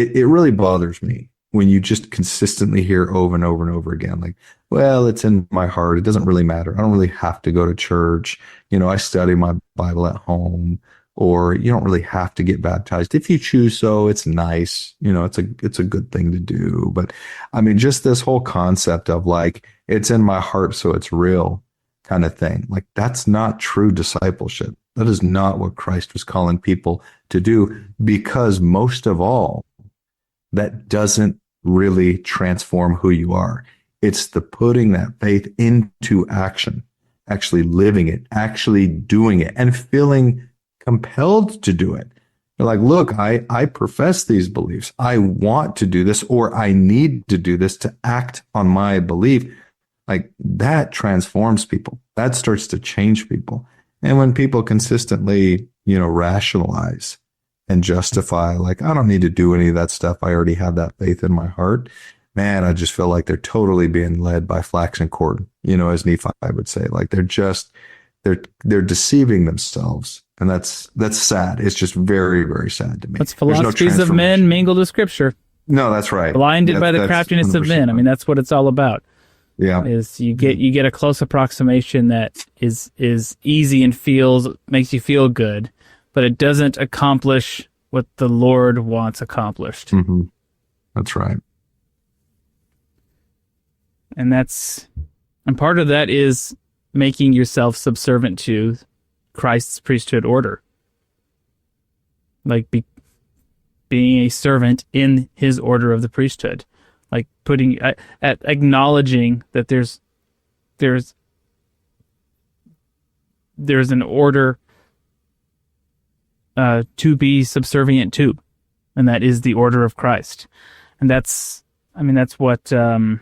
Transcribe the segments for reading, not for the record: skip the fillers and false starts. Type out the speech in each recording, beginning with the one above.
it really bothers me when you just consistently hear over and over and over again, like, well, it's in my heart. It doesn't really matter. I don't really have to go to church. I study my Bible at home, or you don't really have to get baptized. If you choose so, it's nice. It's a good thing to do. But I mean, just this whole concept of like, it's in my heart, so it's real kind of thing. Like, that's not true discipleship. That is not what Christ was calling people to do, because most of all, that doesn't really transform who you are. It's the putting that faith into action, actually living it, actually doing it, and feeling compelled to do it. You're like, look, I profess these beliefs. I want to do this, or I need to do this to act on my belief. Like, that transforms people. That starts to change people. And when people consistently, rationalize and justify, like, I don't need to do any of that stuff, I already have that faith in my heart, man, I just feel like they're totally being led by flax and cord, as Nephi would say. Like, they're deceiving themselves. And that's sad. It's just very, very sad to me. That's philosophies of men mingled with scripture. No, that's right. Blinded by the craftiness of men. I mean, that's what it's all about. Yeah. Is you get a close approximation that is easy and makes you feel good, but it doesn't accomplish what the Lord wants accomplished. Mm-hmm. That's right. And part of that is making yourself subservient to Christ's priesthood order. Like being a servant in his order of the priesthood. Like acknowledging that there's an order to be subservient to, and that is the order of Christ. And that's what I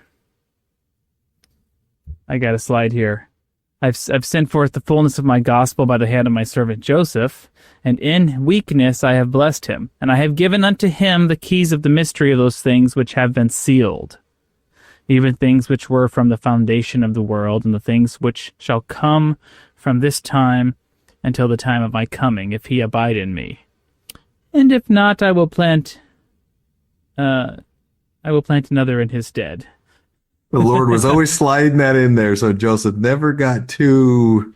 got a slide here. I've sent forth the fullness of my gospel by the hand of my servant Joseph, and in weakness I have blessed him, and I have given unto him the keys of the mystery of those things which have been sealed, even things which were from the foundation of the world, and the things which shall come from this time until the time of my coming, if he abide in me. And if not, I will plant another in his stead. The Lord was always sliding that in there, so Joseph never got too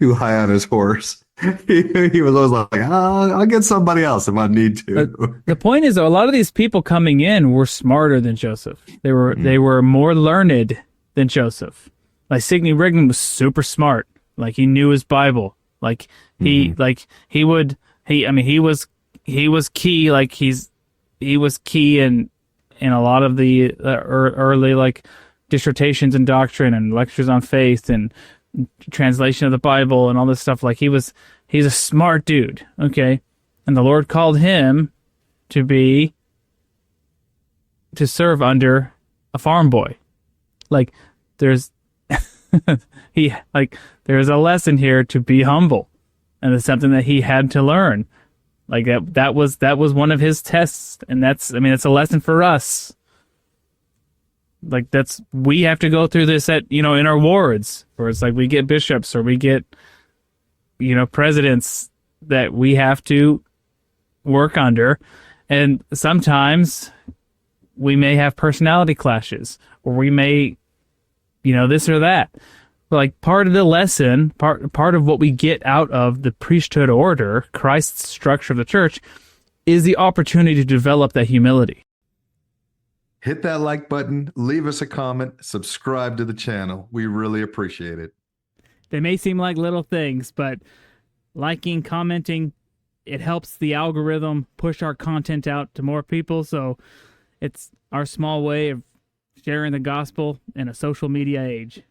high on his horse. He was always like, I'll get somebody else if I need to. The point is, though, a lot of these people coming in were smarter than Joseph. They were more learned than Joseph. Like Sidney Rigdon was super smart. Like, he knew his Bible. Like he was key. Like he was key in a lot of the early like dissertations in doctrine and lectures on faith and translation of the Bible and all this stuff. Like, he's a smart dude, okay? And the Lord called him to serve under a farm boy. Like, there's there's a lesson here to be humble, and it's something that he had to learn. Like, that was one of his tests, and that's a lesson for us. Like, we have to go through this in our wards, or it's like we get bishops or we get, presidents that we have to work under. And sometimes we may have personality clashes, or we may, this or that. But like, part of the lesson, part of what we get out of the priesthood order, Christ's structure of the church, is the opportunity to develop that humility. Hit that like button, leave us a comment, subscribe to the channel. We really appreciate it. They may seem like little things, but liking, commenting, it helps the algorithm push our content out to more people. So it's our small way of sharing the gospel in a social media age.